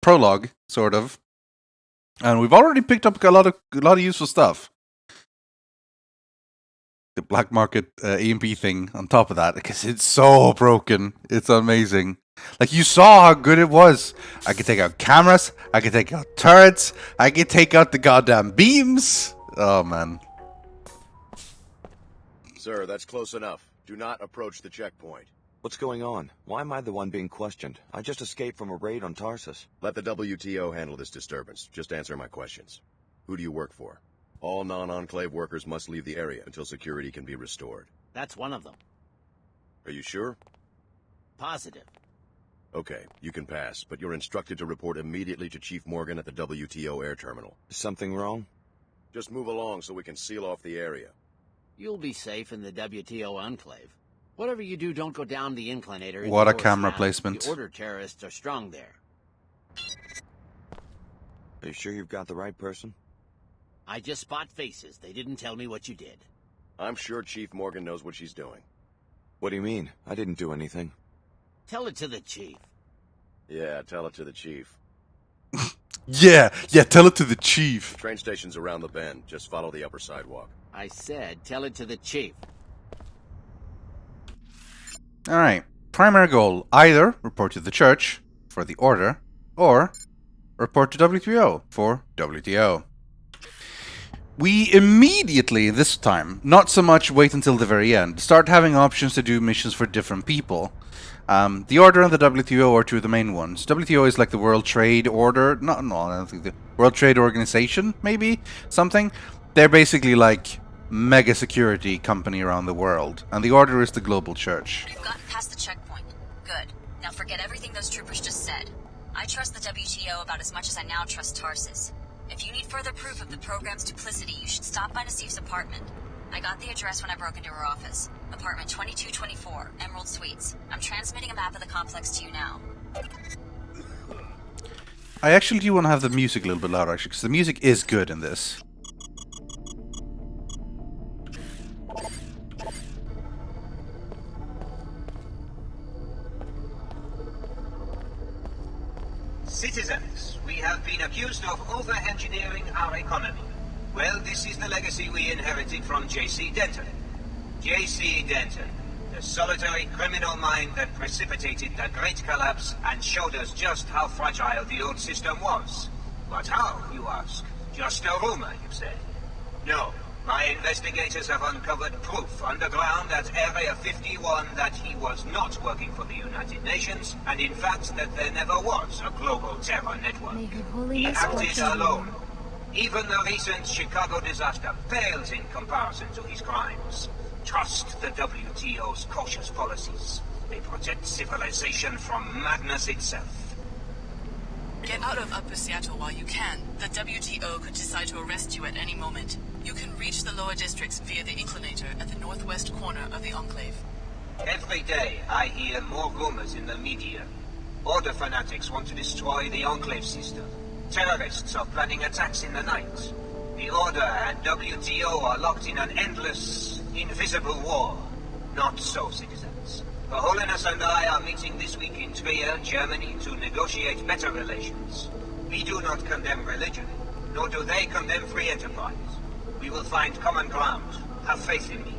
prologue, sort of. And we've already picked up a lot of useful stuff. The black market EMP thing on top of that, because it's so broken. It's amazing. Like, you saw how good it was. I could take out cameras, I could take out turrets, I could take out the goddamn beams. Oh, man. Sir, that's close enough. Do not approach the checkpoint. What's going on? Why am I the one being questioned? I just escaped from a raid on Tarsus. Let the WTO handle this disturbance. Just answer my questions. Who do you work for? All non-Enclave workers must leave the area until security can be restored. That's one of them. Are you sure? Positive. Okay, you can pass, but you're instructed to report immediately to Chief Morgan at the WTO air terminal. Is something wrong? Just move along so we can seal off the area. You'll be safe in the WTO Enclave. Whatever you do, don't go down the inclinator. What a camera placement. The Order terrorists are strong there. Are you sure you've got the right person? I just spot faces. They didn't tell me what you did. I'm sure Chief Morgan knows what she's doing. What do you mean? I didn't do anything. Tell it to the Chief. Yeah, tell it to the Chief. Yeah, tell it to the Chief. The train station's around the bend. Just follow the upper sidewalk. I said, tell it to the Chief. Alright. Primary goal. Either report to the church for the Order, or report to WTO for WTO. We immediately, this time, not so much wait until the very end, start having options to do missions for different people. The Order and the WTO are two of the main ones. WTO is like the World Trade Order, no, I don't think the World Trade Organization, maybe? Something? They're basically like mega security company around the world, and the Order is the global church. You've gotten past the checkpoint. Good. Now forget everything those troopers just said. I trust the WTO about as much as I now trust Tarsus. If you need further proof of the program's duplicity, you should stop by Nassif's apartment. I got the address when I broke into her office. Apartment 2224, Emerald Suites. I'm transmitting a map of the complex to you now. I actually do want to have the music a little bit louder, actually, because the music is good in this. Citizens, we have been accused of over-engineering our economy. Well, this is the legacy we inherited from J.C. Denton. J.C. Denton, the solitary criminal mind that precipitated the Great Collapse and showed us just how fragile the old system was. But how, you ask? Just a rumor, you say? No. My investigators have uncovered proof underground at Area 51 that he was not working for the United Nations, and in fact that there never was a global terror network. He acted alone. Even the recent Chicago disaster pales in comparison to his crimes. Trust the WTO's cautious policies. They protect civilization from madness itself. Get out of Upper Seattle while you can. The WTO could decide to arrest you at any moment. You can reach the lower districts via the inclinator at the northwest corner of the Enclave. Every day, I hear more rumors in the media. Order fanatics want to destroy the Enclave system. Terrorists are planning attacks in the night. The Order and WTO are locked in an endless, invisible war. Not so, citizens. Her Holiness and I are meeting this week in Trier, Germany, to negotiate better relations. We do not condemn religion, nor do they condemn free enterprise. We will find common ground. Have faith in me.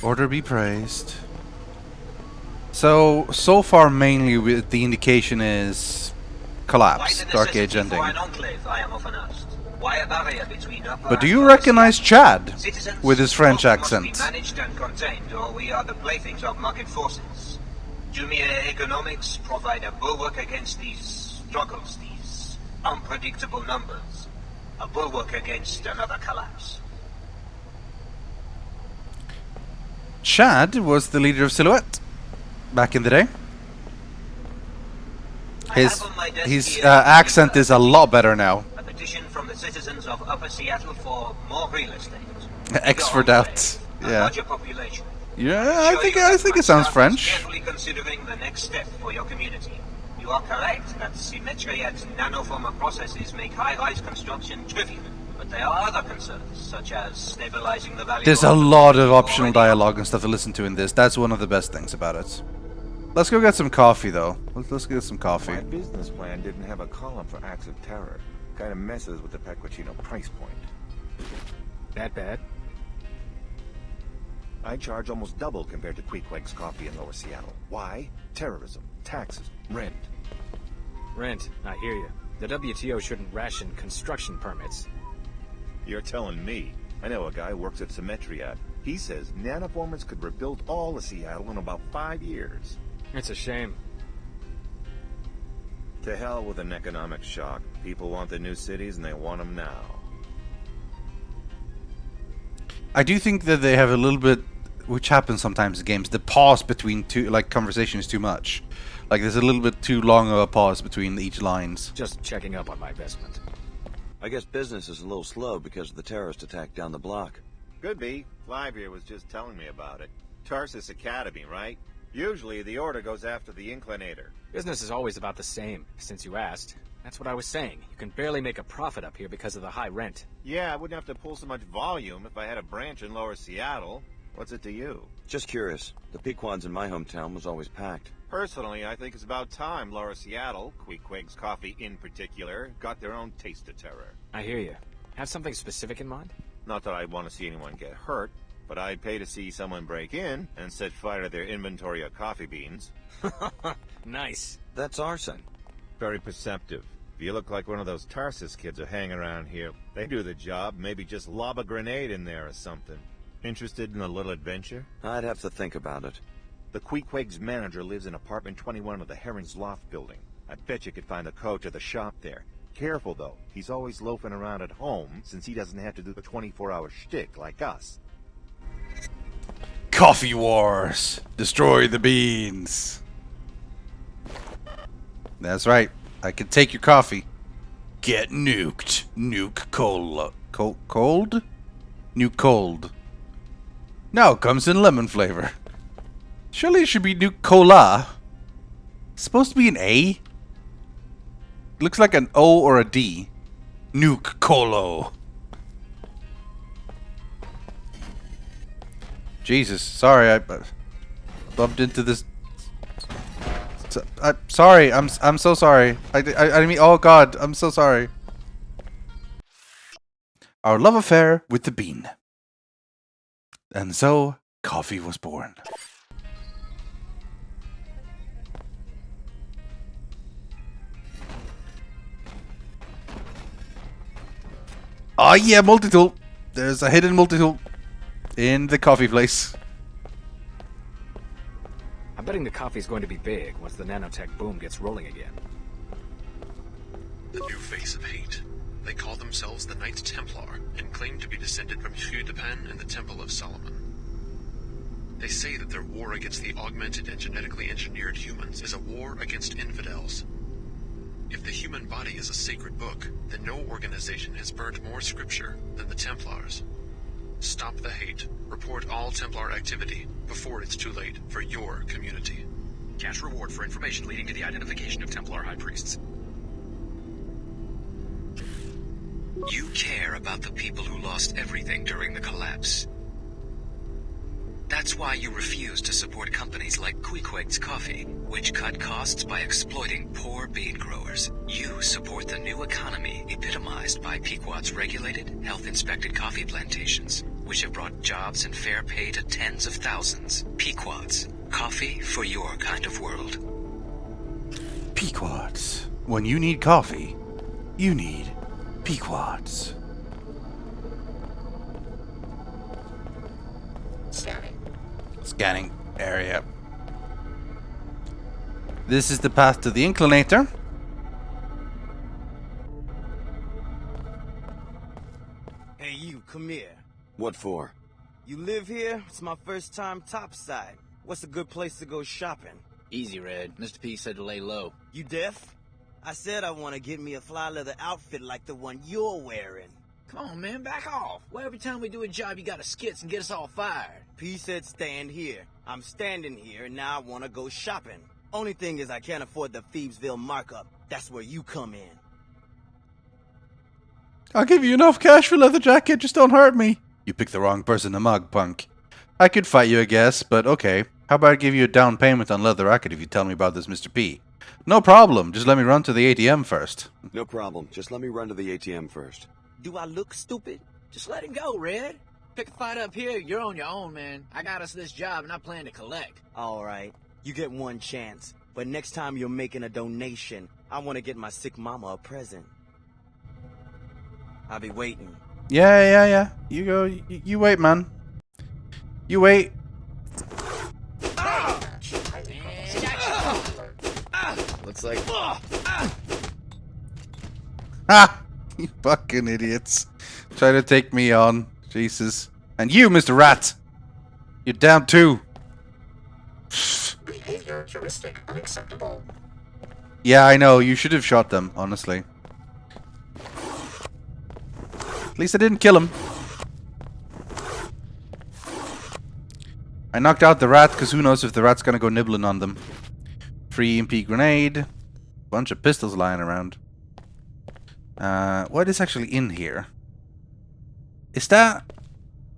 Order be praised. So far mainly the indication is collapse, Dark Age ending. Enclave, I am often asked. Why a barrier between upper But do you recognize Chad citizens with his French must accent? be managed and contained, or we are the playthings of market forces. Do mere economics provide a bulwark against these struggles, these unpredictable numbers? A bulwark against another collapse? Chad was the leader of Silhouette back in the day. His accent is a lot better now. A petition from the citizens of Upper Seattle for more real estate. X for doubt. A Yeah. larger population. Yeah, I think it sounds French. Carefully considering the next step for your community. You are correct that symmetry at nanoformer processes make high-rise construction trivial. But there are other concerns, such as stabilizing the value. There's a lot of optional dialogue and stuff to listen to in this. That's one of the best things about it. Let's go get some coffee, though. Let's get some coffee. My business plan didn't have a column for acts of terror. Kind of messes with the Pequacino price point. That bad? I charge almost double compared to Queequeg's Coffee in Lower Seattle. Why? Terrorism, taxes, rent. Rent, I hear you. The WTO shouldn't ration construction permits. You're telling me. I know a guy who works at Symmetria. He says nanoformers could rebuild all of Seattle in about 5 years. It's a shame. To hell with an economic shock. People want the new cities and they want them now. I do think that they have a little bit, which happens sometimes in games, the pause between two, like, conversation is too much. Like, there's a little bit too long of a pause between each lines. Just checking up on my investment. I guess business is a little slow because of the terrorist attack down the block. Could be. Clive here was just telling me about it. Tarsus Academy, right? Usually the order goes after the Inclinator. Business is always about the same, since you asked. That's what I was saying. You can barely make a profit up here because of the high rent. Yeah, I wouldn't have to pull so much volume if I had a branch in Lower Seattle. What's it to you? Just curious. The Pequods in my hometown was always packed. Personally, I think it's about time Lower Seattle, Queequeg's Coffee in particular, got their own taste of terror. I hear you. Have something specific in mind? Not that I'd want to see anyone get hurt, but I'd pay to see someone break in and set fire to their inventory of coffee beans. Nice. That's arson. Very perceptive. If you look like one of those Tarsus kids who hang around here, they do the job, maybe just lob a grenade in there or something. Interested in a little adventure? I'd have to think about it. The Queequeg's manager lives in apartment 21 of the Heron's Loft building. I bet you could find the code to the shop there. Careful, though. He's always loafing around at home, since he doesn't have to do the 24-hour shtick like us. Coffee Wars! Destroy the beans! That's right. I can take your coffee. Get nuked. Nuke cold. Cold? Nuke cold. No, it comes in lemon flavor. Surely it should be Nuke Cola. It's supposed to be an A? Looks like an O or a D. Nuke Colo. Jesus, sorry, I bumped into this. Sorry, I'm so sorry. I mean, oh God, I'm so sorry. Our love affair with the bean. And so, coffee was born. Oh yeah, multi-tool. There's a hidden multi-tool in the coffee place. I'm betting the coffee's going to be big once the nanotech boom gets rolling again. The new face of hate. They call themselves the Knights Templar and claim to be descended from Hugh de Pen and the Temple of Solomon. They say that their war against the augmented and genetically engineered humans is a war against infidels. If the human body is a sacred book, then no organization has burned more scripture than the Templars. Stop the hate. Report all Templar activity before it's too late for your community. Cash reward for information leading to the identification of Templar High Priests. You care about the people who lost everything during the collapse. That's why you refuse to support companies like Queequeg's Coffee, which cut costs by exploiting poor bean growers. You support the new economy epitomized by Pequod's regulated, health-inspected coffee plantations, which have brought jobs and fair pay to tens of thousands. Pequod's. Coffee for your kind of world. Pequods. When you need coffee, you need Pequods. Scanning area. This is the path to the Inclinator. Hey, you, come here. What for? You live here? It's my first time topside. What's a good place to go shopping? Easy, Red. Mr. P said to lay low. You deaf? I said I want to get me a fly leather outfit like the one you're wearing. Come on, man, back off. Well, every time we do a job, you gotta skits and get us all fired. P said stand here. I'm standing here, and now I want to go shopping. Only thing is I can't afford the Phoebesville markup. That's where you come in. I'll give you enough cash for leather jacket, just don't hurt me. You picked the wrong person to mug, punk. I could fight you, I guess, but okay. How about I give you a down payment on Leather Racket if you tell me about this, Mr. P? No problem. Just let me run to the ATM first. No problem. Just let me run to the ATM first. Do I look stupid? Just let it go, Red. Pick a fight up here, you're on your own, man. I got us this job and I plan to collect. All right, you get one chance. But next time you're making a donation, I want to get my sick mama a present. I'll be waiting. Yeah. You go. You wait, man. You wait. Looks like... Ha! You fucking idiots. Try to take me on. Jesus. And you, Mr. Rat! You're down too. Behavior heuristic unacceptable. Yeah, I know. You should have shot them, honestly. At least I didn't kill him. I knocked out the rat, because who knows if the rat's gonna go nibbling on them. Free EMP grenade. Bunch of pistols lying around. What is actually in here? Is that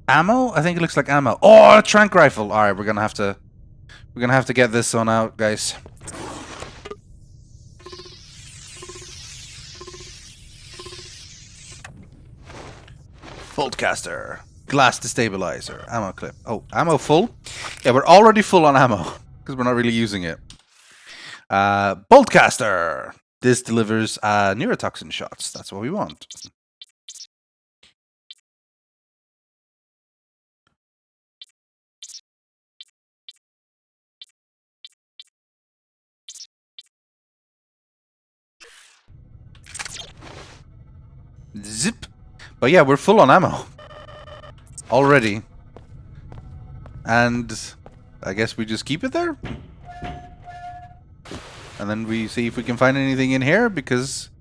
ammo? I think it looks like ammo. Oh, a tranq rifle. All right, we're gonna have to get this one out, guys. Boltcaster, glass destabilizer, ammo clip. Oh, ammo full? Yeah, we're already full on ammo because we're not really using it. Boltcaster. This delivers neurotoxin shots. That's what we want. Zip. But yeah, we're full on ammo. Already. And I guess we just keep it there? And then we see if we can find anything in here, because...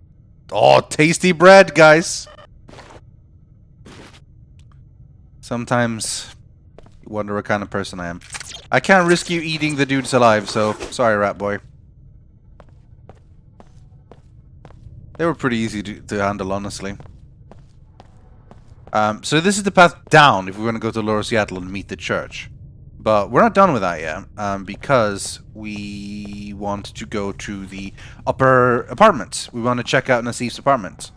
Oh, tasty bread, guys! Sometimes you wonder what kind of person I am. I can't risk you eating the dudes alive, so sorry, rat boy. They were pretty easy to handle, honestly. So this is the path down if we want to go to Lower Seattle and meet the church. But we're not done with that yet, because we want to go to the upper apartments. We want to check out Nassif's apartment.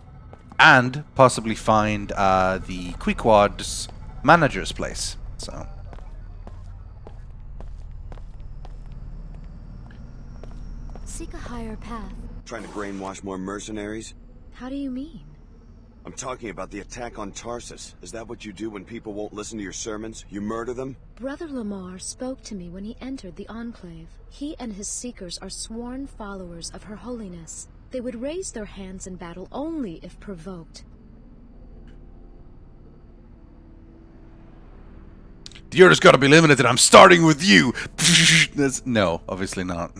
And possibly find the Queequad's manager's place. So... Seek a higher path. Trying to brainwash more mercenaries? How do you mean? I'm talking about the attack on Tarsus. Is that what you do when people won't listen to your sermons? You murder them? Brother Lamar spoke to me when he entered the Enclave. He and his seekers are sworn followers of Her Holiness. They would raise their hands in battle only if provoked. The order's gotta be limited, and I'm starting with you! No, obviously not.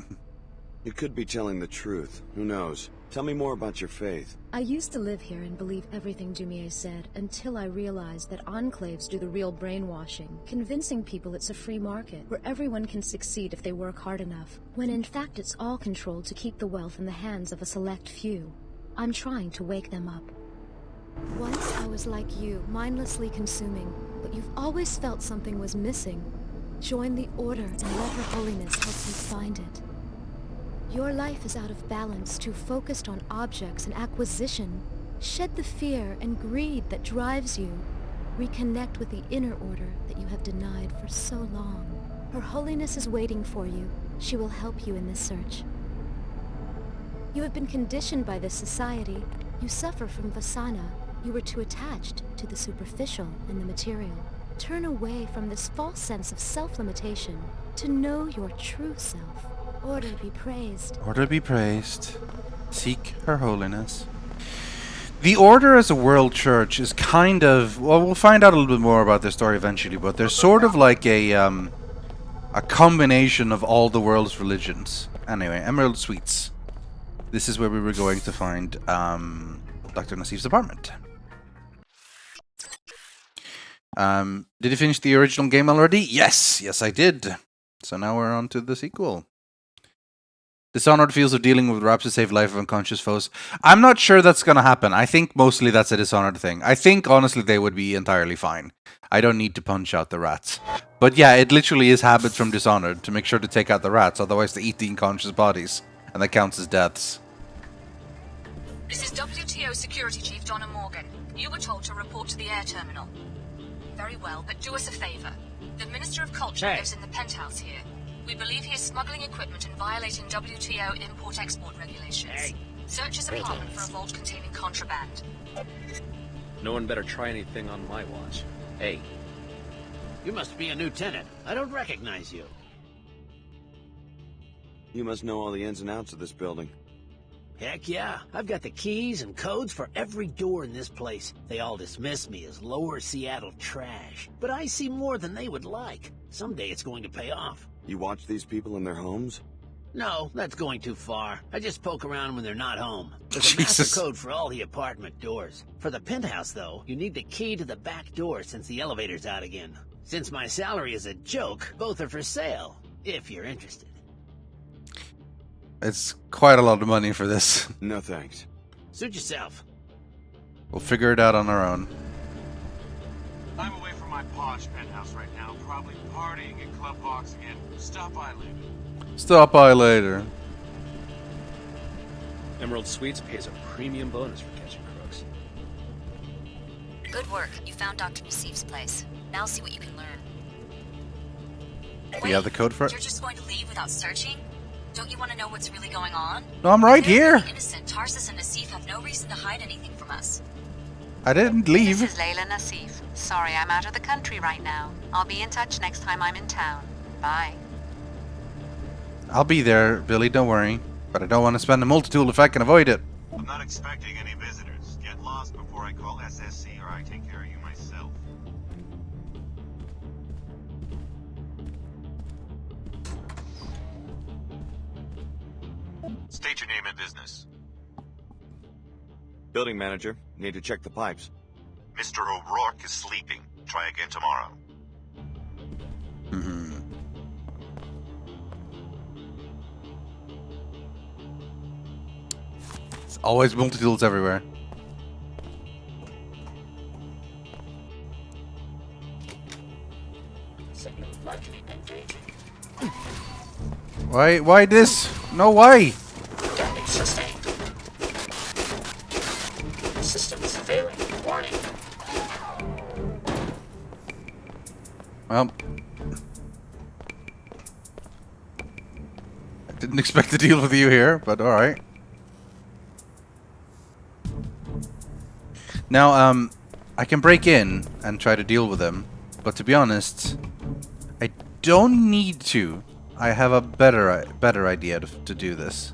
You could be telling the truth. Who knows? Tell me more about your faith. I used to live here and believe everything Dumier said, until I realized that enclaves do the real brainwashing, convincing people it's a free market, where everyone can succeed if they work hard enough, when in fact it's all controlled to keep the wealth in the hands of a select few. I'm trying to wake them up. Once I was like you, mindlessly consuming, but you've always felt something was missing. Join the Order and let Her Holiness help you find it. Your life is out of balance, too focused on objects and acquisition. Shed the fear and greed that drives you. Reconnect with the inner order that you have denied for so long. Her Holiness is waiting for you. She will help you in this search. You have been conditioned by this society. You suffer from Vasana. You were too attached to the superficial and the material. Turn away from this false sense of self-limitation to know your true self. Order be praised. Order be praised. Seek Her Holiness. The Order as a world church is kind of... Well, we'll find out a little bit more about their story eventually, but they're sort of like a combination of all the world's religions. Anyway, Emerald Suites. This is where we were going to find Dr. Nassif's apartment. Did you finish the original game already? Yes! Yes, I did. So now we're on to the sequel. Dishonored feels of dealing with rats to save life of unconscious foes. I'm not sure that's going to happen. I think mostly that's a Dishonored thing. I think, honestly, they would be entirely fine. I don't need to punch out the rats. But yeah, it literally is habits from Dishonored to make sure to take out the rats, otherwise they eat the unconscious bodies. And that counts as deaths. This is WTO Security Chief Donna Morgan. You were told to report to the air terminal. Very well, but do us a favor. The Minister of Culture lives in the penthouse here. We believe he is smuggling equipment and violating WTO import-export regulations. Search his apartment for a vault containing contraband. No one better try anything on my watch. Hey. You must be a new tenant. I don't recognize you. You must know all the ins and outs of this building. Heck yeah. I've got the keys and codes for every door in this place. They all dismiss me as lower Seattle trash. But I see more than they would like. Someday it's going to pay off. You watch these people in their homes? No, that's going too far. I just poke around when they're not home. There's a master code for all the apartment doors. For the penthouse, though, you need the key to the back door since the elevator's out again. Since my salary is a joke, both are for sale, if you're interested. It's quite a lot of money for this. No thanks. Suit yourself. We'll figure it out on our own. I'm away from my posh penthouse right now, probably partying at Club Box again. Stop by later. Stop by later. Emerald Suites pays a premium bonus for catching crooks. Good work. You found Dr. Nassif's place. Now see what you can learn. Do you have the code for it? You're just going to leave without searching? Don't you want to know what's really going on? No, I'm right They're here. really innocent. Tarsus and Nassif have no reason to hide anything from us. I didn't leave. This is Layla Nassif. Sorry, I'm out of the country right now. I'll be in touch next time I'm in town. Bye. I'll be there, Billy, don't worry. But I don't want to spend a multi-tool if I can avoid it. I'm not expecting any visitors. Get lost before I call SSC or I take care of you myself. State your name and business. Building manager. Need to check the pipes. Mr. O'Rourke is sleeping. Try again tomorrow. It's always multi-tools everywhere. Why this? No, why? Damage sustained. Systems failing. Warning. Well, I didn't expect to deal with you here, but alright. Now, I can break in and try to deal with them, but to be honest, I don't need to. I have a better idea to do this.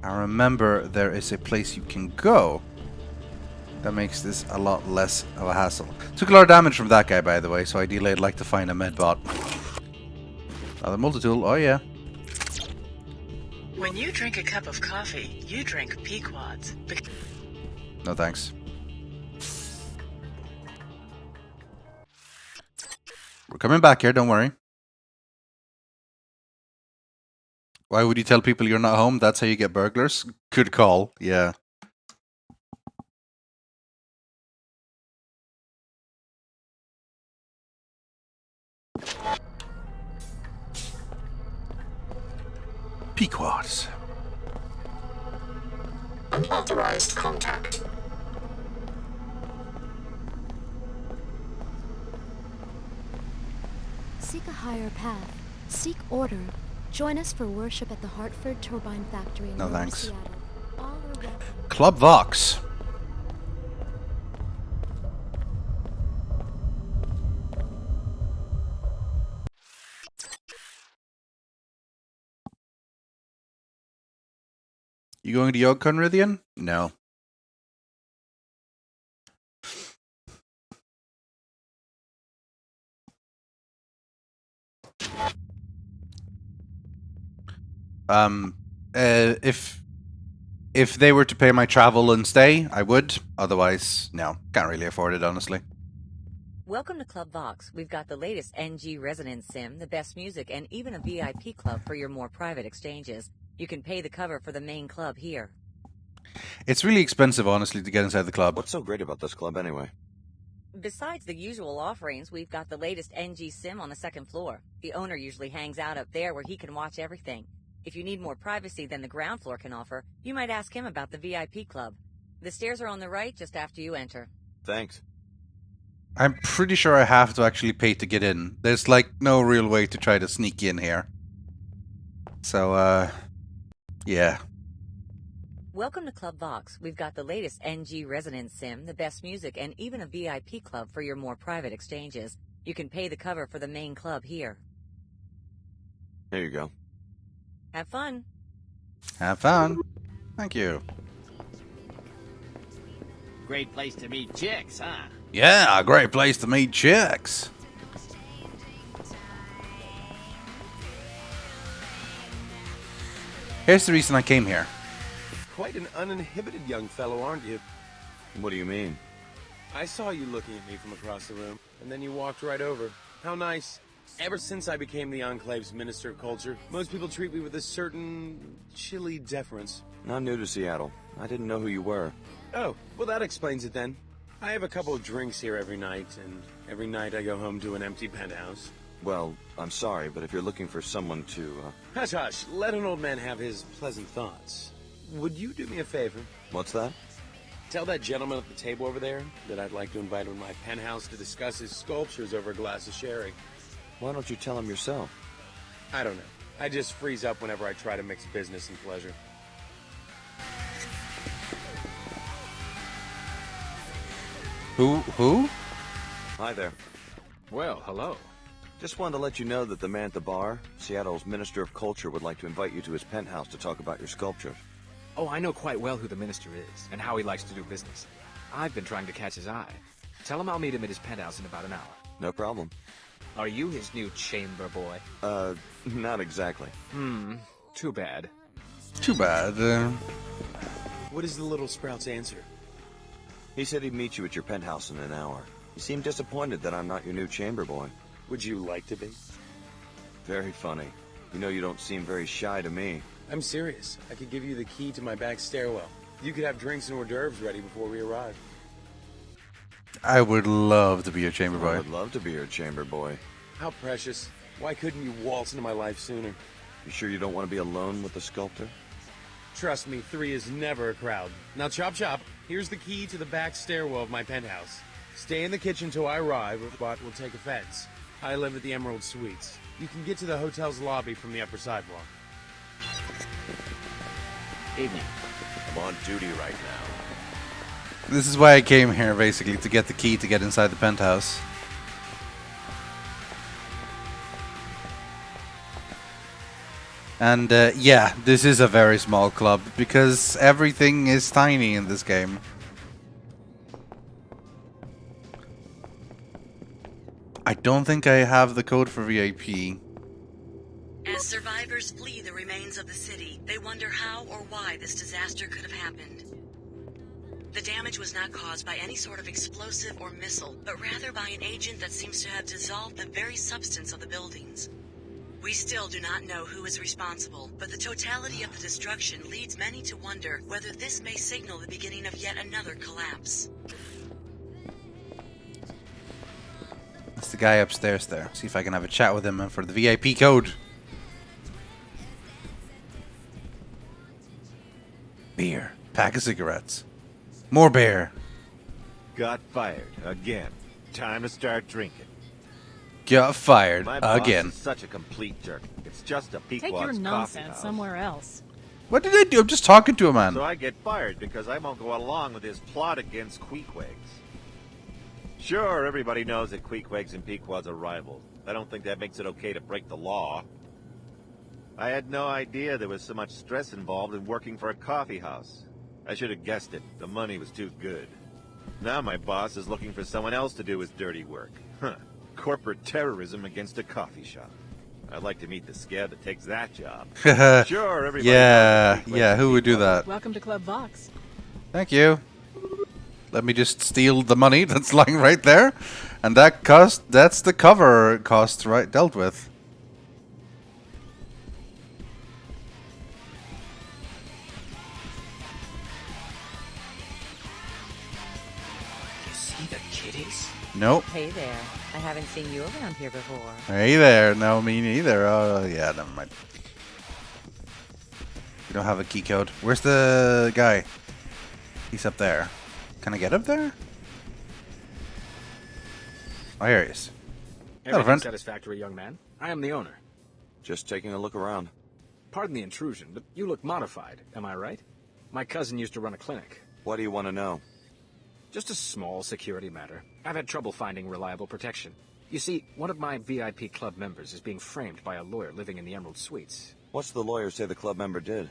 I remember there is a place you can go that makes this a lot less of a hassle. Took a lot of damage from that guy, by the way, so ideally I'd like to find a medbot. Another multi-tool, oh yeah. When you drink a cup of coffee, you drink Pequods. No thanks. We're coming back here, don't worry. Why would you tell people you're not home? That's how you get burglars? Good call, yeah. Pequods. Unauthorized contact. Seek a higher path. Seek order. Join us for worship at the Hartford Turbine Factory in No Lower thanks. Seattle. All are welcome. Club Vox. You going to Yogcon, Rythian? No. If they were to pay my travel and stay, I would. Otherwise, no. Can't really afford it, honestly. Welcome to Club Vox. We've got the latest NG Resonance Sim, the best music, and even a VIP club for your more private exchanges. You can pay the cover for the main club here. It's really expensive, honestly, to get inside the club. What's so great about this club anyway? Besides the usual offerings, we've got the latest NG Sim on the second floor. The owner usually hangs out up there where he can watch everything. If you need more privacy than the ground floor can offer, you might ask him about the VIP club. The stairs are on the right just after you enter. Thanks. I'm pretty sure I have to actually pay to get in. There's like no real way to try to sneak in here. So, yeah. Welcome to Club Vox. We've got the latest NG Resonance Sim, the best music, and even a VIP club for your more private exchanges. You can pay the cover for the main club here. Here you go. Have fun. Have fun. Thank you. Great place to meet chicks, huh? Yeah, a great place to meet chicks. Here's the reason I came here. Quite an uninhibited young fellow, aren't you? What do you mean? I saw you looking at me from across the room, and then you walked right over. How nice. Ever since I became the Enclave's Minister of Culture, most people treat me with a certain chilly deference. I'm new to Seattle. I didn't know who you were. Oh, well that explains it then. I have a couple of drinks here every night, and every night I go home to an empty penthouse. Well, I'm sorry, but if you're looking for someone to, Hush, hush. Let an old man have his pleasant thoughts. Would you do me a favor? What's that? Tell that gentleman at the table over there that I'd like to invite him to my penthouse to discuss his sculptures over a glass of sherry. Why don't you tell him yourself? I don't know. I just freeze up whenever I try to mix business and pleasure. Who? Hi there. Well, hello. Just wanted to let you know that the man at the bar, Seattle's Minister of Culture, would like to invite you to his penthouse to talk about your sculpture. Oh, I know quite well who the minister is, and how he likes to do business. I've been trying to catch his eye. Tell him I'll meet him at his penthouse in about an hour. No problem. Are you his new chamber boy? Not exactly. Too bad. Too bad. What is the little sprout's answer? He said he'd meet you at your penthouse in an hour. You seem disappointed that I'm not your new chamber boy. Would you like to be? Very funny. You know you don't seem very shy to me. I'm serious. I could give you the key to my back stairwell. You could have drinks and hors d'oeuvres ready before we arrive. I would love to be your chamber boy. I would love to be your chamber boy. How precious. Why couldn't you waltz into my life sooner? You sure you don't want to be alone with the sculptor? Trust me, 3 is never a crowd. Now chop chop. Here's the key to the back stairwell of my penthouse. Stay in the kitchen till I arrive, but we'll take offense. I live at the Emerald Suites. You can get to the hotel's lobby from the upper sidewalk. Evening. I'm on duty right now. This is why I came here, basically, to get the key to get inside the penthouse. And, yeah, this is a very small club, because everything is tiny in this game. I don't think I have the code for VIP. As survivors flee the remains of the city, they wonder how or why this disaster could have happened. The damage was not caused by any sort of explosive or missile, but rather by an agent that seems to have dissolved the very substance of the buildings. We still do not know who is responsible, but the totality of the destruction leads many to wonder whether this may signal the beginning of yet another collapse. That's the guy upstairs there. See if I can have a chat with him for the VIP code. Beer. Pack of cigarettes. More beer. Got fired again. Time to start drinking. Got fired My boss again. is such a complete jerk. It's just a Pequod's Take your coffee nonsense house. somewhere else. What did I do? I'm just talking to a man. So I get fired because I won't go along with his plot against Queequegs. Sure, everybody knows that Queequegs and Pequods are rivals. I don't think that makes it okay to break the law. I had no idea there was so much stress involved in working for a coffee house. I should have guessed it. The money was too good. Now my boss is looking for someone else to do his dirty work. Huh. Corporate terrorism against a coffee shop. I'd like to meet the scab that takes that job. Sure, everybody. Yeah, who would do that? Welcome to Club Vox. Thank you. Let me just steal the money that's lying right there. And that's the cover cost, right, dealt with. You see the kitties? Nope. Hey there. I haven't seen you around here before. Hey there. No, me neither. Oh, yeah, never mind. We don't have a key code. Where's the guy? He's up there. Can I get up there? Oh, here he is. Hello, Everything friend. satisfactory, young man. I am the owner. Just taking a look around. Pardon the intrusion, but you look modified, am I right? My cousin used to run a clinic. What do you want to know? Just a small security matter. I've had trouble finding reliable protection. You see, one of my VIP club members is being framed by a lawyer living in the Emerald Suites. What's the lawyer say the club member did?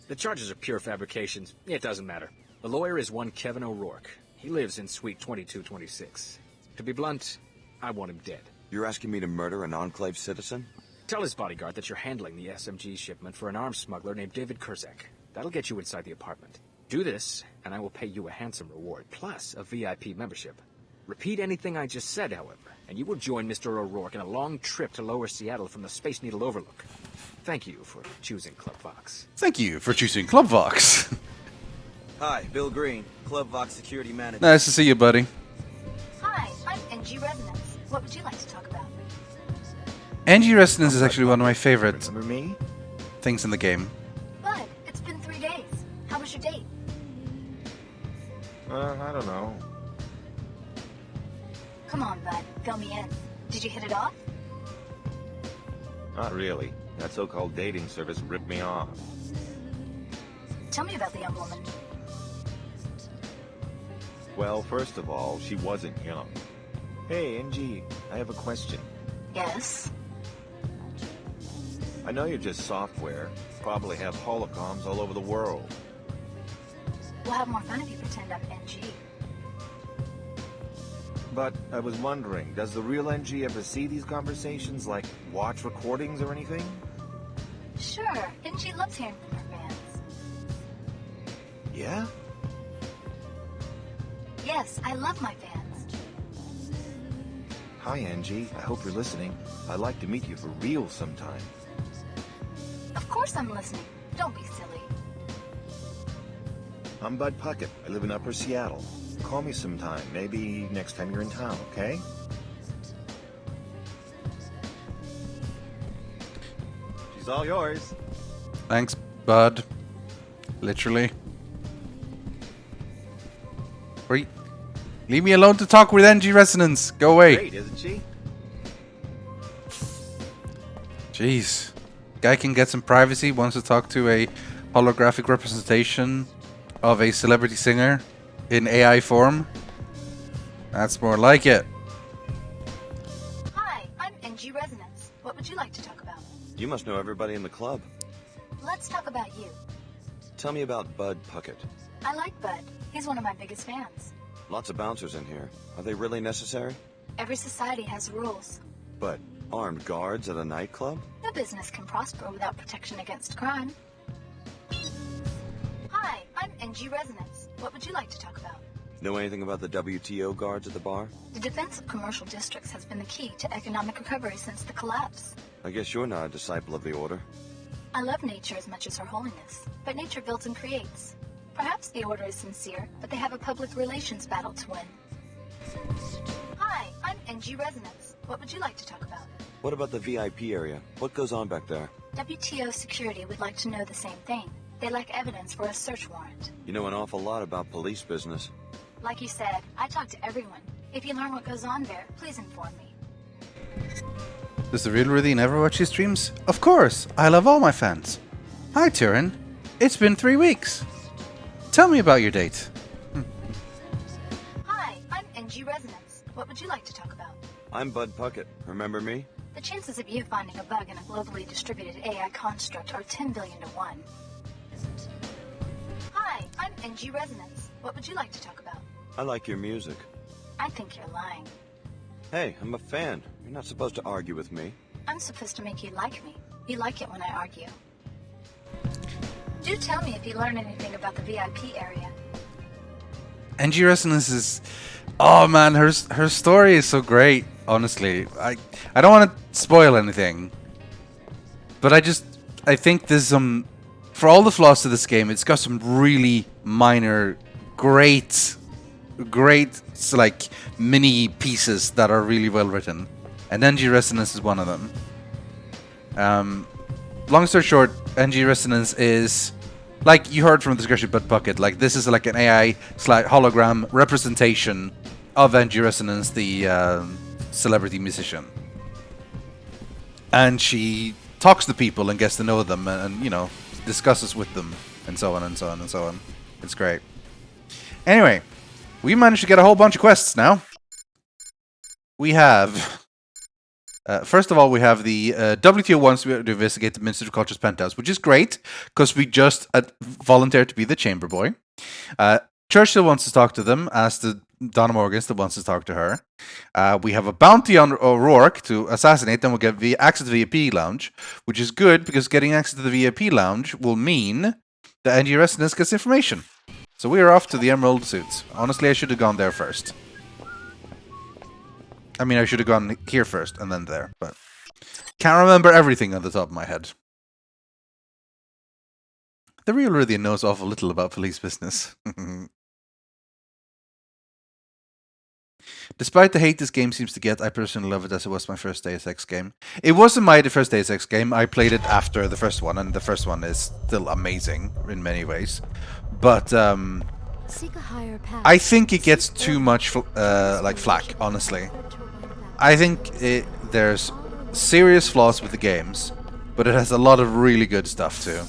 The charges are pure fabrications. It doesn't matter. The lawyer is one Kevin O'Rourke. He lives in Suite 2226. To be blunt, I want him dead. You're asking me to murder an Enclave citizen? Tell his bodyguard that you're handling the SMG shipment for an arms smuggler named David Kurzak. That'll get you inside the apartment. Do this, and I will pay you a handsome reward, plus a VIP membership. Repeat anything I just said, however, and you will join Mr. O'Rourke in a long trip to Lower Seattle from the Space Needle Overlook. Thank you for choosing Club Vox. Thank you for choosing Club Vox. Hi, Bill Green, Club Vox Security Manager. Nice to see you, buddy. Hi, I'm NG Resonance. What would you like to talk about? NG Resonance is actually one of my favorite Remember me? things in the game. Bud, it's been 3 days. How was your date? I don't know. Come on, Bud. Fill me in. Did you hit it off? Not really. That so-called dating service ripped me off. Tell me about the young woman. Well, first of all, she wasn't young. Hey, NG, I have a question. Yes? I know you're just software. Probably have holocoms all over the world. We'll have more fun if you pretend I'm NG. But I was wondering, does the real NG ever see these conversations, like watch recordings or anything? Sure, NG loves hearing from her fans. Yeah? Yes, I love my fans. Hi, NG. I hope you're listening. I'd like to meet you for real sometime. Of course I'm listening. Don't be silly. I'm Bud Puckett. I live in Upper Seattle. Call me sometime, maybe next time you're in town, okay? She's all yours. Thanks, bud. Literally. Wait. Leave me alone to talk with NG Resonance. Go away. Great, isn't she? Jeez. Guy can get some privacy, wants to talk to a holographic representation of a celebrity singer in AI form. That's more like it. Hi, I'm NG Resonance. What would you like to talk about? You must know everybody in the club. Let's talk about you. Tell me about Bud Puckett. I like Bud. He's one of my biggest fans. Lots of bouncers in here. Are they really necessary? Every society has rules. But armed guards at a nightclub? No business can prosper without protection against crime. Hi, I'm NG Resonance. What would you like to talk about? Know anything about the WTO guards at the bar? The defense of commercial districts has been the key to economic recovery since the collapse. I guess you're not a disciple of the order. I love nature as much as Her Holiness, but nature builds and creates. Perhaps the order is sincere, but they have a public relations battle to win. Hi, I'm NG Resonance. What would you like to talk about? What about the VIP area? What goes on back there? WTO security would like to know the same thing. They lack evidence for a search warrant. You know an awful lot about police business. Like you said, I talk to everyone. If you learn what goes on there, please inform me. Does the real Rythian ever watch his streams? Of course! I love all my fans. Hi, Turin. It's been 3 weeks. Tell me about your date. Hi, I'm NG Resonance. What would you like to talk about? I'm Bud Puckett. Remember me? The chances of you finding a bug in a globally distributed AI construct are 10 billion to 1. Hi, I'm NG Resonance. What would you like to talk about? I like your music. I think you're lying. Hey, I'm a fan. You're not supposed to argue with me. I'm supposed to make you like me. You like it when I argue. Do tell me if you learn anything about the VIP area. NG Resonance is... Oh man, her story is so great, honestly. I don't want to spoil anything. But I think there's some... For all the flaws to this game, it's got some really minor, great, like, mini pieces that are really well written. And NG Resonance is one of them. Long story short, NG Resonance is, like you heard from the discussion about Bucket, like this is like an AI/hologram representation of NG Resonance, the celebrity musician. And she talks to people and gets to know them and you know, discusses with them and so on and so on and so on. It's great. Anyway, we managed to get a whole bunch of quests now. We have... first of all, we have the WTO wants to investigate the Ministry of Culture's penthouse, which is great, because we just volunteered to be the chamber boy. Churchill wants to talk to them, as the Donna Morgans that wants to talk to her. We have a bounty on O'Rourke to assassinate, then we'll get access to the VIP lounge, which is good, because getting access to the VIP lounge will mean that NG Resonance gets information. So we are off to the Emerald Suits. Honestly, I should have gone there first. I mean, I should have gone here first and then there, but can't remember everything on the top of my head. The real Rythian knows awful little about police business. Despite the hate this game seems to get, I personally love it as it was my first Deus Ex game. It wasn't my first Deus Ex game. I played it after the first one, and the first one is still amazing in many ways. But I think it gets too much like flack, honestly. I think there's serious flaws with the games, but it has a lot of really good stuff too.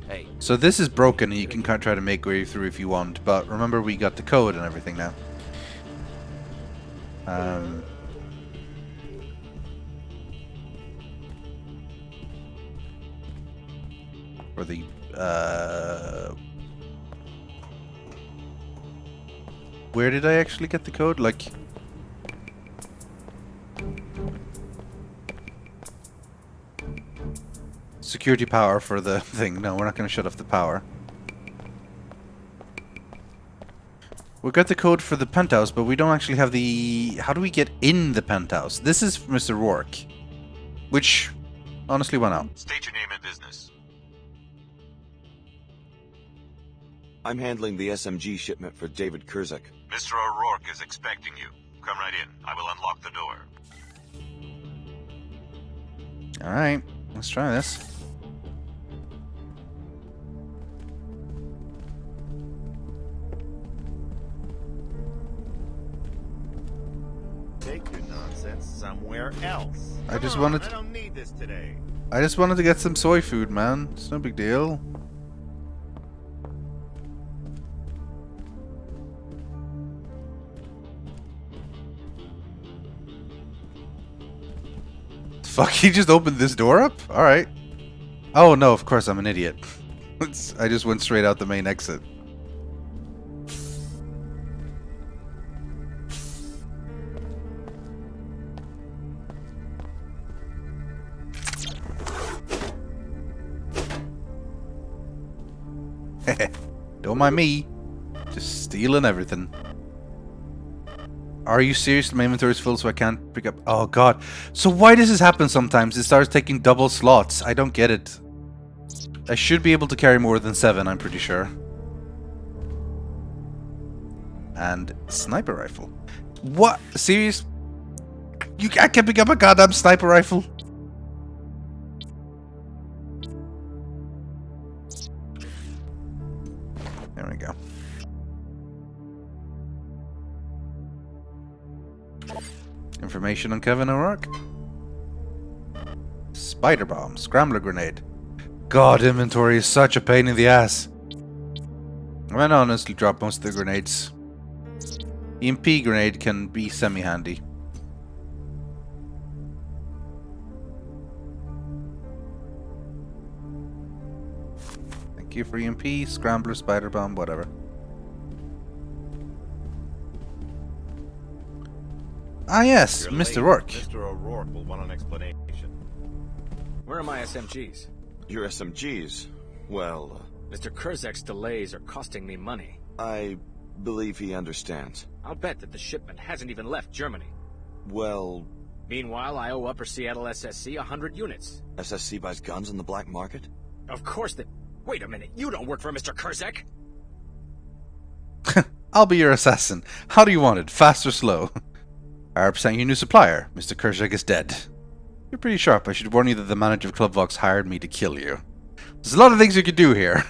Hey. So this is broken and you can try to make way through if you want, but remember we got the code and everything now. For the where did I actually get the code? Like security power for the thing. No, we're not going to shut off the power. We got the code for the penthouse, but we don't actually have the... How do we get in the penthouse? This is Mr. Rourke. Which, honestly, why not? State your name and business. I'm handling the SMG shipment for David Kurzek. Mr. O'Rourke is expecting you. Come right in. I will unlock the door. Alright, let's try this. Take your nonsense somewhere else. I don't need this today. I just wanted to get some soy food, man. It's no big deal. Fuck, he just opened this door up? Alright. Oh no, of course I'm an idiot. I just went straight out the main exit. Don't mind me. Just stealing everything. Are you serious? My inventory is full, so I can't pick up... Oh god. So why does this happen sometimes? It starts taking double slots. I don't get it. I should be able to carry more than 7, I'm pretty sure. And sniper rifle. What? Serious? I can't pick up a goddamn sniper rifle? There we go. Information on Kevin O'Rourke. Spider bomb, scrambler grenade. God, inventory is such a pain in the ass. I might honestly drop most of the grenades. EMP grenade can be semi-handy. you for EMP, Scrambler, Spider Bomb, whatever. Ah yes, You're Mr. late. Rourke. Mr. O'Rourke will want an explanation. Where are my SMGs? Your SMGs? Well, Mr. Kurzek's delays are costing me money. I believe he understands. I'll bet that the shipment hasn't even left Germany. Well... Meanwhile, I owe Upper Seattle SSC 100 units. SSC buys guns on the black market? Of course they... Wait a minute, you don't work for Mr. Kurzek? I'll be your assassin. How do you want it? Fast or slow? I represent your new supplier. Mr. Kurzek is dead. You're pretty sharp. I should warn you that the manager of Club Vox hired me to kill you. There's a lot of things you could do here.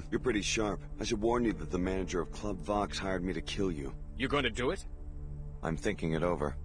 You're pretty sharp. I should warn you that the manager of Club Vox hired me to kill you. You going to do it? I'm thinking it over.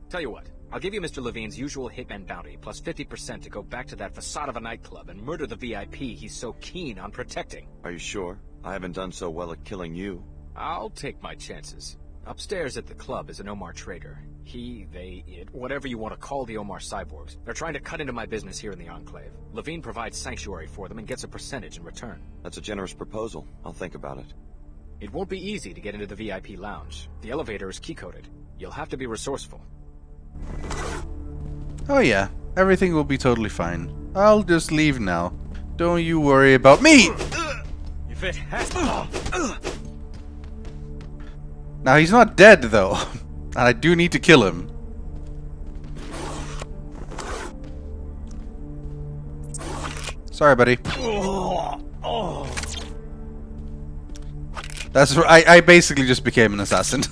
Tell you what, I'll give you Mr. Levine's usual hitman bounty, plus 50% to go back to that facade of a nightclub and murder the VIP he's so keen on protecting. Are you sure? I haven't done so well at killing you. I'll take my chances. Upstairs at the club is an Omar trader. He, they, it, whatever you want to call the Omar cyborgs. They're trying to cut into my business here in the Enclave. Levine provides sanctuary for them and gets a percentage in return. That's a generous proposal. I'll think about it. It won't be easy to get into the VIP lounge. The elevator is key-coded. You'll have to be resourceful. Oh yeah, everything will be totally fine. I'll just leave now. Don't you worry about me! If it has... Now he's not dead though, and I do need to kill him. Sorry, buddy. That's right. I basically just became an assassin.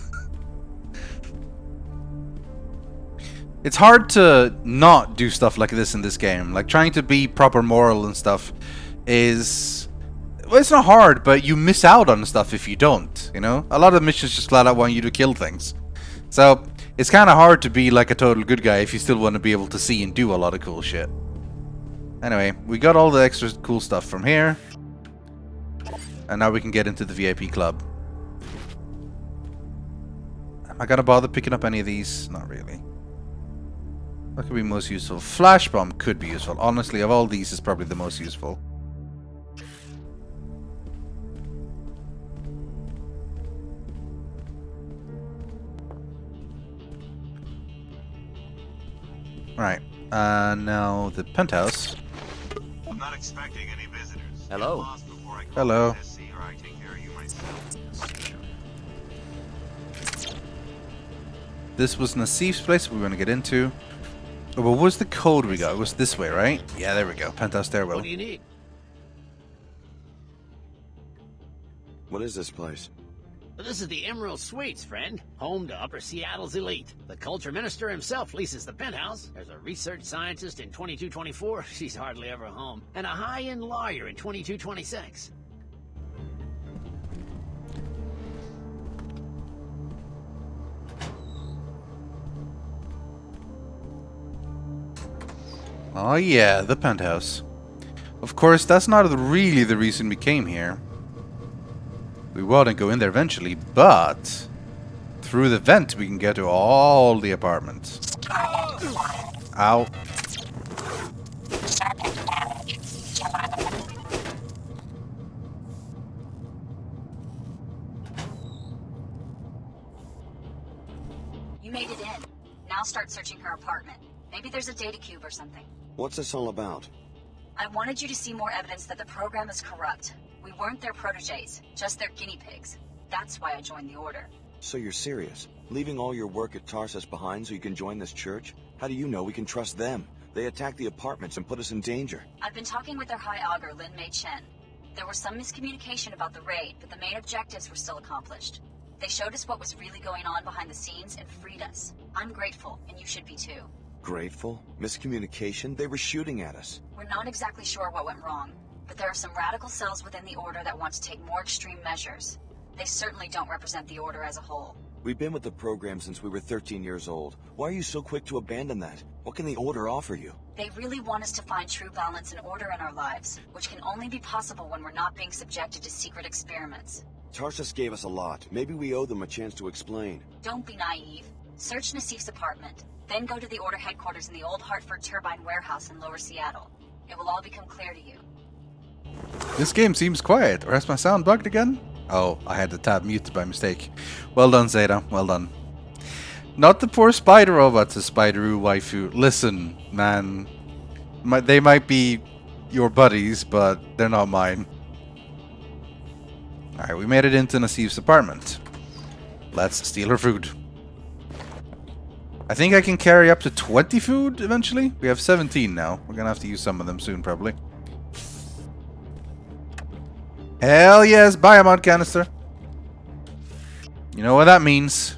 It's hard to not do stuff like this in this game. Like trying to be proper moral and stuff is... Well, it's not hard, but you miss out on stuff if you don't, you know? A lot of missions just flat out want you to kill things. So, it's kind of hard to be like a total good guy if you still want to be able to see and do a lot of cool shit. Anyway, we got all the extra cool stuff from here. And now we can get into the VIP club. Am I gonna bother picking up any of these? Not really. What could be most useful? Flash bomb could be useful. Honestly, of all these, it's probably the most useful. Right, now the penthouse. I'm not expecting any visitors. Hello. Hello. This was Nassif's place we want to get into. Oh, what was the code we got? It was this way, right? Yeah, there we go. Penthouse stairwell. What do you need? What is this place? This is the Emerald Suites, friend. Home to Upper Seattle's elite. The culture minister himself leases the penthouse. There's a research scientist in 2224. She's hardly ever home. And a high-end lawyer in 2226. Oh yeah, the penthouse. Of course, that's not really the reason we came here. We want to go in there eventually, but through the vent we can get to all the apartments. Ow. You made it in. Now start searching her apartment. Maybe there's a data cube or something. What's this all about? I wanted you to see more evidence that the program is corrupt. We weren't their protégés, just their guinea pigs. That's why I joined the Order. So you're serious? Leaving all your work at Tarsus behind so you can join this church? How do you know we can trust them? They attacked the apartments and put us in danger. I've been talking with their High Augur, Lin Mei Chen. There was some miscommunication about the raid, but the main objectives were still accomplished. They showed us what was really going on behind the scenes and freed us. I'm grateful, and you should be too. Grateful? Miscommunication? They were shooting at us. We're not exactly sure what went wrong, but there are some radical cells within the Order that want to take more extreme measures. They certainly don't represent the Order as a whole. We've been with the program since we were 13 years old. Why are you so quick to abandon that? What can the Order offer you? They really want us to find true balance and order in our lives, which can only be possible when we're not being subjected to secret experiments. Tarsus gave us a lot. Maybe we owe them a chance to explain. Don't be naive. Search Nassif's apartment, then go to the Order headquarters in the old Hartford Turbine warehouse in Lower Seattle. It will all become clear to you. This game seems quiet. Or has my sound bugged again? Oh, I had the tab muted by mistake. Well done, Zeta. Well done. Not the poor spider robots, a Spideroo waifu. Listen, man. They might be your buddies, but they're not mine. Alright, we made it into Nassif's apartment. Let's steal her food. I think I can carry up to 20 food eventually. We have 17 now. We're gonna have to use some of them soon, probably. Hell yes, Biomod canister. You know what that means.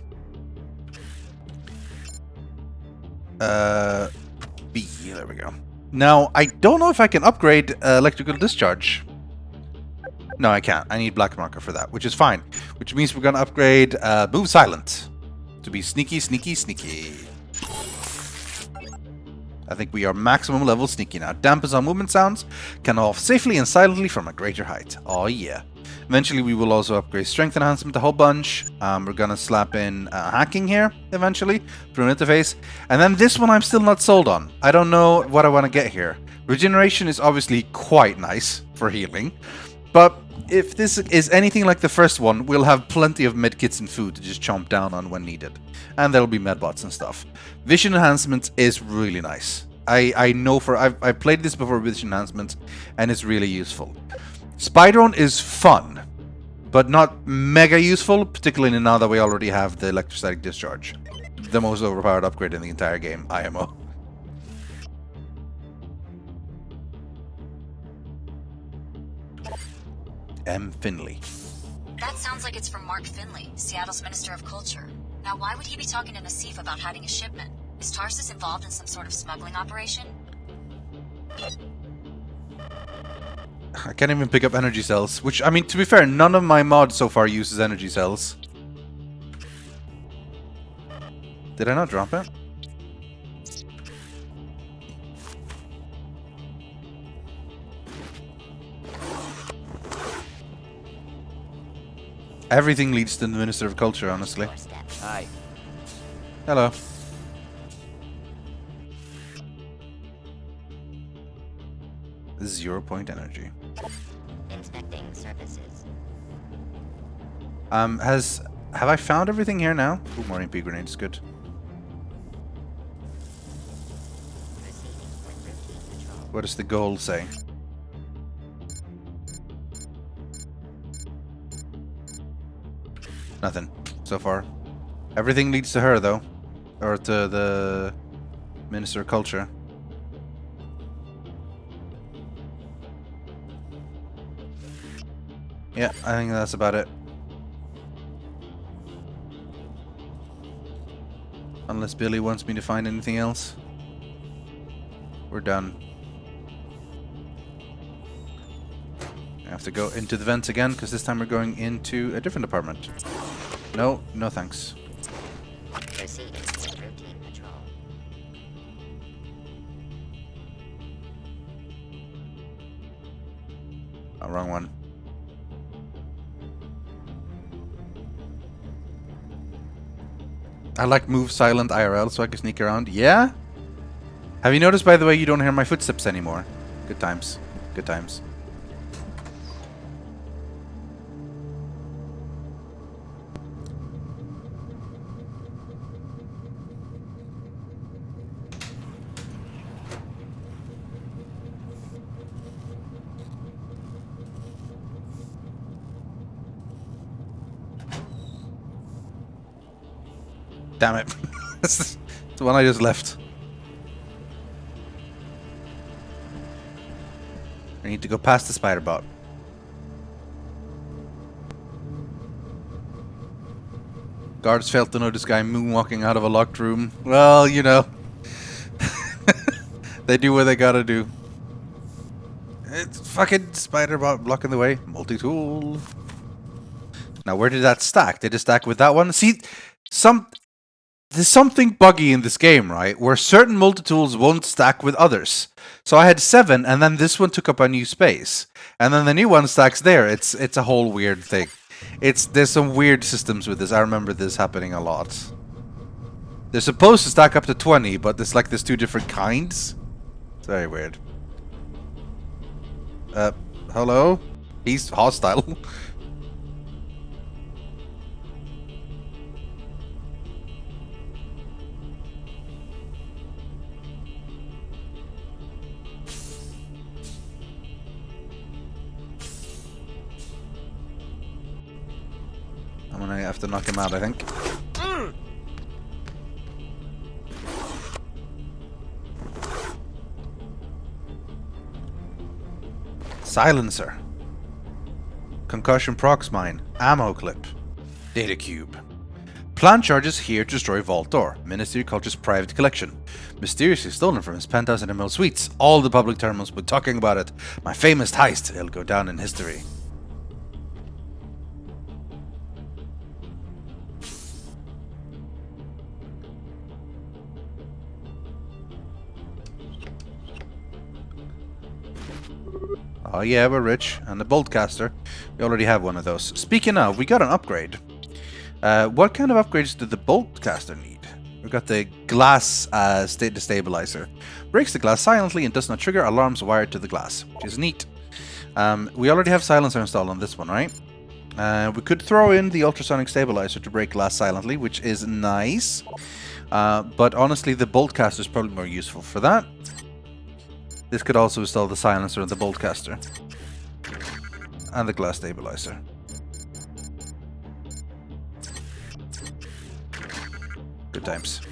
B, there we go. Now, I don't know if I can upgrade electrical discharge. No, I can't. I need black marker for that, which is fine. Which means we're gonna upgrade move silent to be sneaky, sneaky, sneaky. I think we are maximum level sneaky now. Dampens on movement sounds, can off safely and silently from a greater height. Oh yeah. Eventually we will also upgrade strength enhancement a whole bunch. We're gonna slap in hacking here eventually through an interface. And then this one I'm still not sold on. I don't know what I want to get here. Regeneration is obviously quite nice for healing. But if this is anything like the first one, we'll have plenty of medkits and food to just chomp down on when needed. And there'll be medbots and stuff. Vision enhancement is really nice. I know I've played this before with vision enhancement, and it's really useful. Spydrone is fun, but not mega useful, particularly now that we already have the electrostatic discharge. The most overpowered upgrade in the entire game, IMO. M. Finley. That sounds like it's from Mark Finley, Seattle's Minister of Culture. Now, why would he be talking to Nassif about hiding a shipment? Is Tarsus involved in some sort of smuggling operation? I can't even pick up energy cells, which, I mean, to be fair, none of my mods so far uses energy cells. Did I not drop it? Everything leads to the Minister of Culture, honestly. Hi. Hello. .0 energy. Inspecting surfaces. Have I found everything here now? Ooh, morning pea grenades, good. What does the goal say? Nothing so far. Everything leads to her though, or to the Minister of Culture. Yeah, I think that's about it. Unless Billy wants me to find anything else. We're done. I have to go into the vents again, because this time we're going into a different apartment. No, no thanks. Proceeding with routine patrol. Oh, wrong one. I like move silent IRL so I can sneak around. Yeah? Have you noticed, by the way, you don't hear my footsteps anymore? Good times. Good times. Damn it. That's the one I just left. I need to go past the spider bot. Guards failed to notice guy moonwalking out of a locked room. Well, you know. They do what they gotta do. It's fucking spider bot blocking the way. Multi-tool. Now, where did that stack? Did it stack with that one? See, there's something buggy in this game, right? Where certain multi-tools won't stack with others. So I had 7, and then this one took up a new space. And then the new one stacks there. It's a whole weird thing. There's some weird systems with this. I remember this happening a lot. They're supposed to stack up to 20, but there's 2 different kinds. It's very weird. Hello? He's hostile. I'm gonna have to knock him out, I think. Silencer. Concussion prox mine. Ammo clip. Data cube. Plan charges here to destroy vault door. Ministry culture's private collection. Mysteriously stolen from his penthouse and Emerald Suites. All the public terminals will be talking about it. My famous heist. It'll go down in history. Oh yeah, we're rich. And the boltcaster. We already have one of those. Speaking of, we got an upgrade. What kind of upgrades did the boltcaster need? We got the glass state destabilizer. Breaks the glass silently and does not trigger alarms wired to the glass, which is neat. We already have silencer installed on this one, right? We could throw in the ultrasonic stabilizer to break glass silently, which is nice. But honestly, the boltcaster is probably more useful for that. This could also install the silencer and the boltcaster. And the glass stabilizer. Good times.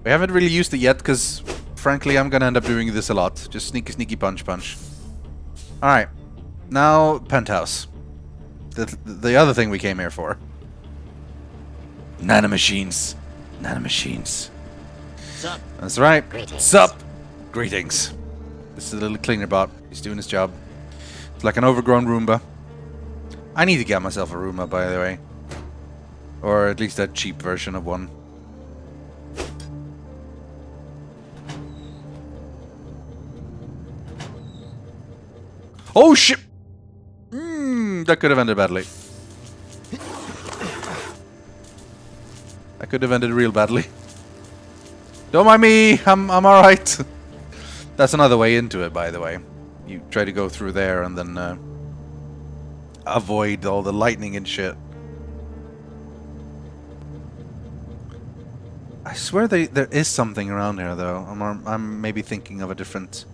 We haven't really used it yet, because frankly I'm gonna end up doing this a lot. Just sneaky, sneaky punch. Alright. Now, penthouse. The other thing we came here for. Nanomachines. Nanomachines. Sup? That's right. Greetings. Sup? Greetings. This is a little cleaner bot. He's doing his job. It's like an overgrown Roomba. I need to get myself a Roomba, by the way. Or at least a cheap version of one. Oh shit! That could have ended badly. That could have ended real badly. Don't mind me, I'm alright. That's another way into it, by the way. You try to go through there and then avoid all the lightning and shit. I swear there is something around here, though. I'm maybe thinking of a different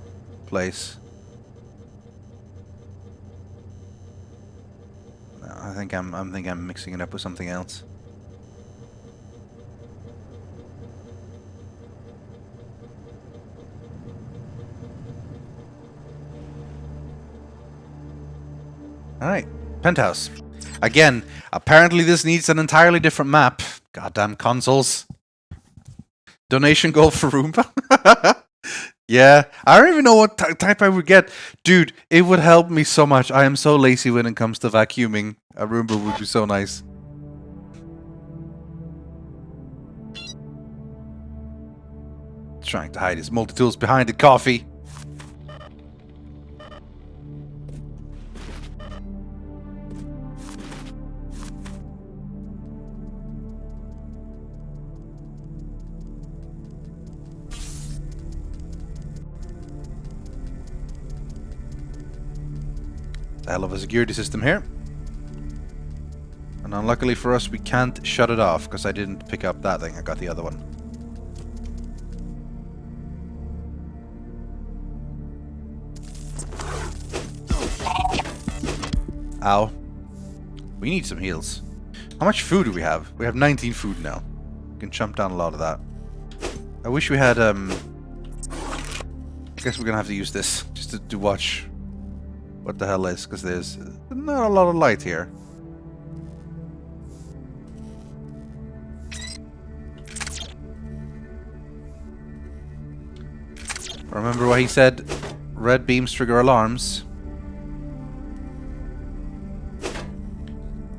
place. No, I think I'm mixing it up with something else. Alright, penthouse. Again, apparently this needs an entirely different map. Goddamn consoles. Donation goal for Roomba? Yeah, I don't even know what type I would get. Dude, it would help me so much. I am so lazy when it comes to vacuuming. A Roomba would be so nice. Trying to hide his multi-tools behind the coffee. Hell of a security system here. And unluckily for us, we can't shut it off because I didn't pick up that thing. I got the other one. Ow. We need some heals. How much food do we have? We have 19 food now. We can chump down a lot of that. I wish we had, I guess we're gonna have to use this just to watch what the hell is, because there's not a lot of light here. Remember what he said? Red beams trigger alarms.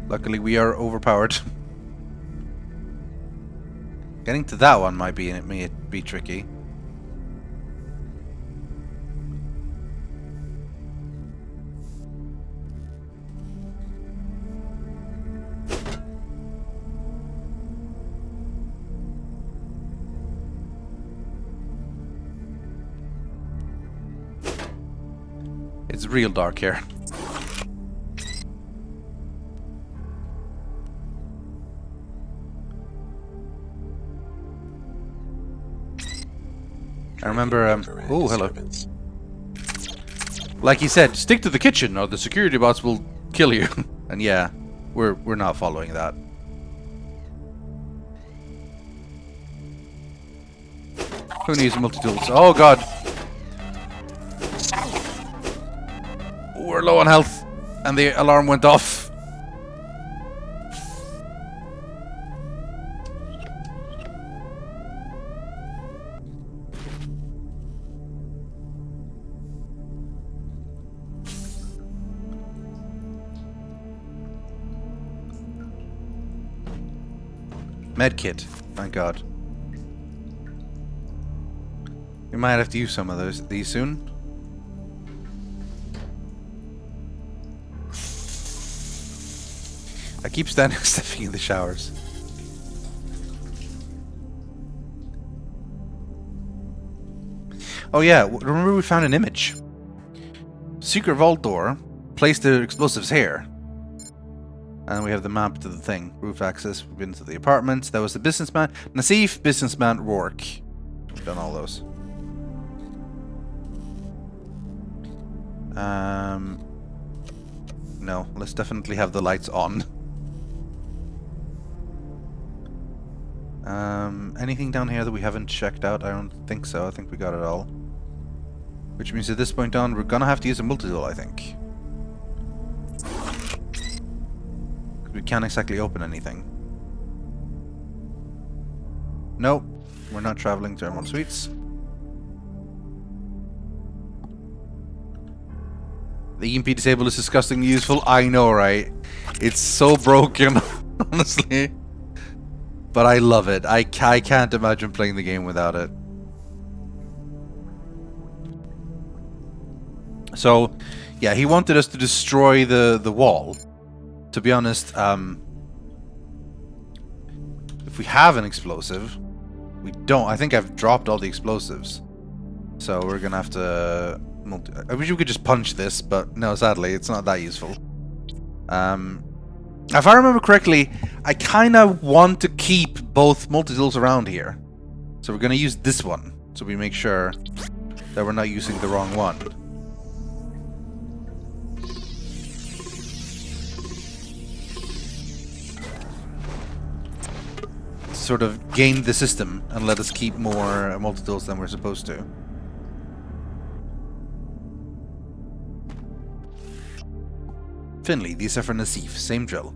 Luckily we are overpowered. Getting to that one might be tricky. It's real dark here. I remember, oh, hello. Like he said, stick to the kitchen or the security bots will kill you. And yeah, we're not following that. Who needs multi-tools? Oh god! We're low on health, and the alarm went off. Medkit, thank god. We might have to use some of these soon. I keep stepping in the showers. Oh yeah, remember we found an image. Secret vault door. Place the explosives here. And we have the map to the thing. Roof access. We've been to the apartments. That was the businessman. Nassif, businessman, Rourke. We've done all those. No, let's definitely have the lights on. Anything down here that we haven't checked out? I don't think so. I think we got it all. Which means at this point on, we're gonna have to use a multi-tool, I think. We can't exactly open anything. Nope, we're not traveling to Emerald Suites. The EMP disable is disgustingly useful. I know, right? It's so broken, honestly. But I love it. I can't imagine playing the game without it. So, yeah, he wanted us to destroy the wall. To be honest, if we have an explosive, we don't. I think I've dropped all the explosives. So we're gonna have to... I wish we could just punch this, but no, sadly, it's not that useful. If I remember correctly, I kind of want to keep both multi-tools around here. So we're going to use this one, so we make sure that we're not using the wrong one. Sort of game the system and let us keep more multi-tools than we're supposed to. Finley, these are for Nassif. Same drill.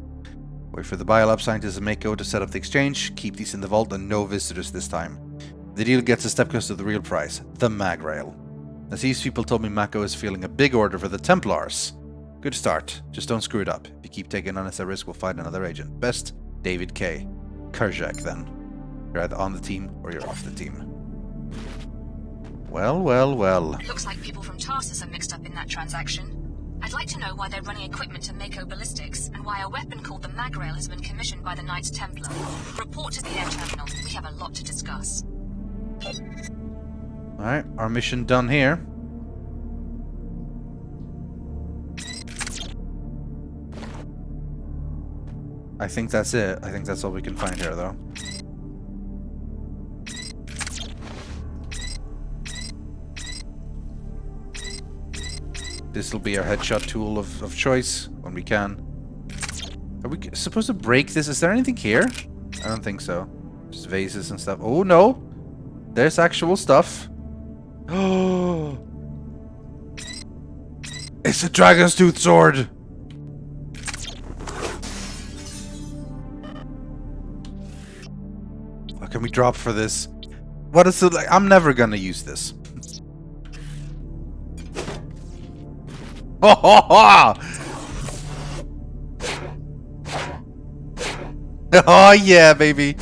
Wait for the biolab scientists and Mako to set up the exchange. Keep these in the vault and no visitors this time. The deal gets a step closer to the real prize, the mag rail. Nassif's people told me Mako is feeling a big order for the Templars. Good start. Just don't screw it up. If you keep taking unnecessary risk, we'll find another agent. Best, David K. Kurzak, then. You're either on the team or you're off the team. Well, well, well. Looks like people from Tarsus are mixed up in that transaction. I'd like to know why they're running equipment to Mako ballistics, and why a weapon called the mag rail has been commissioned by the Knights Templar. Report to the air terminal. We have a lot to discuss. Alright, our mission done here. I think that's it. I think that's all we can find here, though. This will be our headshot tool of choice when we can. Are we supposed to break this? Is there anything here? I don't think so. Just vases and stuff. Oh, no! There's actual stuff. Oh! It's a dragon's tooth sword! What can we drop for this? What is it like? I'm never gonna use this. Oh yeah, baby.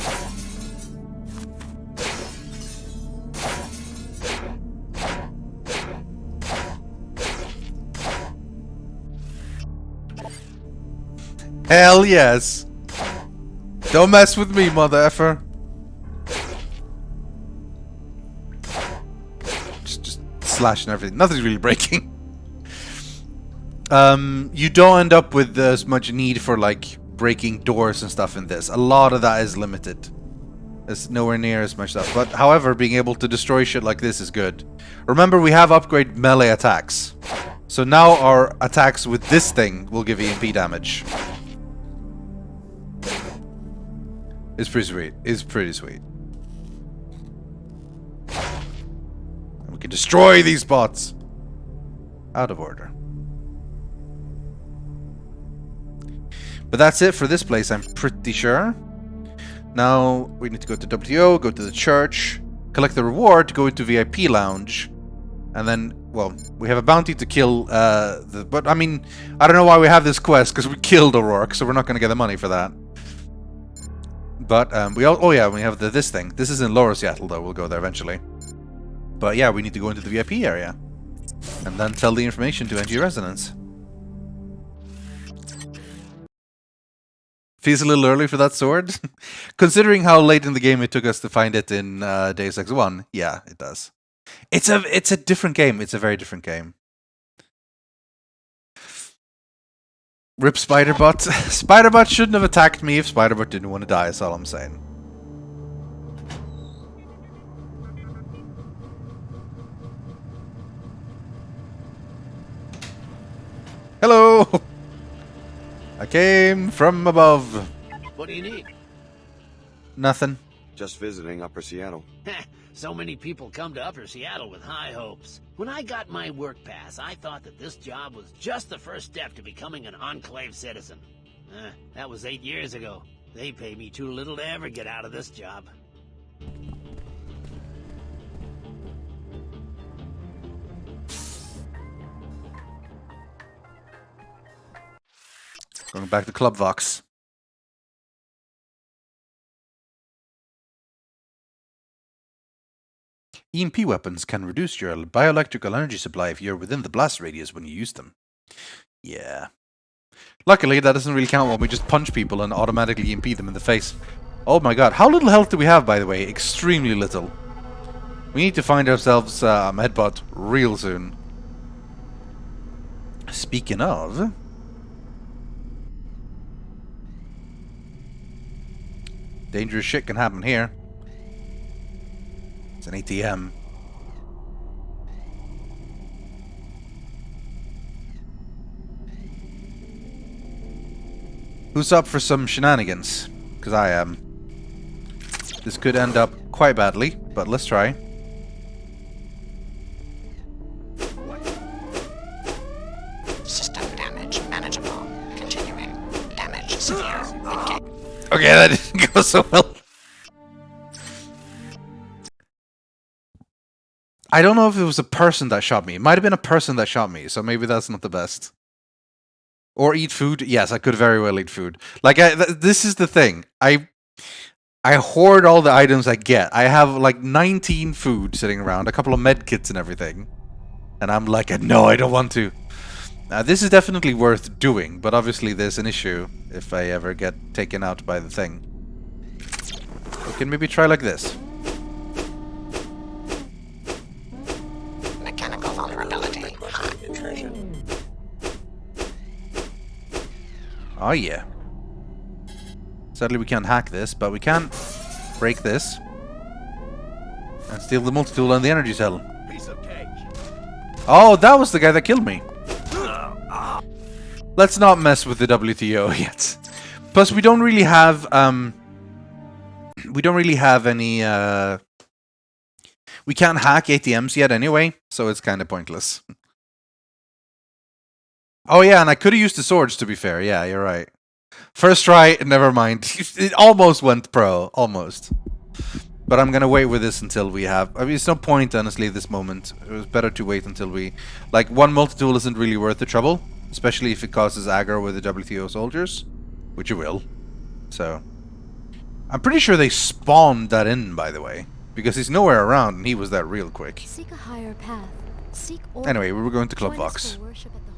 Hell yes. Don't mess with me, mother effer. Just slashing everything. Nothing's really breaking. you don't end up with as much need for like breaking doors and stuff in this. A lot of that is limited. There's nowhere near as much stuff. But however, being able to destroy shit like this is good. Remember, we have upgrade melee attacks. So now our attacks with this thing will give EMP damage. It's pretty sweet. It's pretty sweet. And we can destroy these bots. Out of order. But that's it for this place, I'm pretty sure. Now we need to go to WTO, go to the church, collect the reward, go into VIP lounge, and then, well, we have a bounty to kill but I mean, I don't know why we have this quest, because we killed O'Rourke, so we're not going to get the money for that. But we have this thing. This is in Lower Seattle, though. We'll go there eventually. But yeah, we need to go into the VIP area and then tell the information to NG residents. Feels a little early for that sword. Considering how late in the game it took us to find it in Deus Ex 1, yeah, it does. It's a different game. It's a very different game. Rip Spiderbot. Spiderbot shouldn't have attacked me if Spiderbot didn't want to die, that's all I'm saying. Hello! I came from above. What do you need? Nothing. Just visiting Upper Seattle. So many people come to Upper Seattle with high hopes. When I got my work pass, I thought that this job was just the first step to becoming an Enclave citizen. That was 8 years ago. They pay me too little to ever get out of this job. Going back to Club Vox. EMP weapons can reduce your bioelectrical energy supply if you're within the blast radius when you use them. Yeah. Luckily, that doesn't really count when we just punch people and automatically EMP them in the face. Oh my god, how little health do we have, by the way? Extremely little. We need to find ourselves a medbot real soon. Speaking of... dangerous shit can happen here. It's an ATM. Who's up for some shenanigans? Because I am. This could end up quite badly, but let's try. System damage manageable. Continuing. Damage severe. Okay, that didn't go so well. I don't know if it was a person that shot me. It might have been a person that shot me, so maybe that's not the best. Or eat food. Yes, I could very well eat food. Like, this is the thing. I hoard all the items I get. I have like 19 food sitting around, a couple of med kits and everything. And I'm like, no, I don't want to. Now, this is definitely worth doing, but obviously there's an issue if I ever get taken out by the thing. We can maybe try like this. Mechanical vulnerability. Oh yeah. Sadly we can't hack this, but we can break this. And steal the multi-tool and the energy cell. Piece of cake. Oh, that was the guy that killed me. Let's not mess with the WTO yet. Plus, we don't really have any. We can't hack ATMs yet, anyway, so it's kind of pointless. Oh yeah, and I could have used the swords. To be fair, yeah, you're right. First try, never mind. It almost went pro, almost. But I'm gonna wait with this until we have... I mean, it's no point, honestly, at this moment. It was better to wait until we... Like, one multi-tool isn't really worth the trouble. Especially if it causes aggro with the WTO soldiers. Which it will. So... I'm pretty sure they spawned that in, by the way. Because he's nowhere around, and he was there real quick. Seek a higher path. Seek order. Anyway, we were going to Club Join us Vox. for worship at the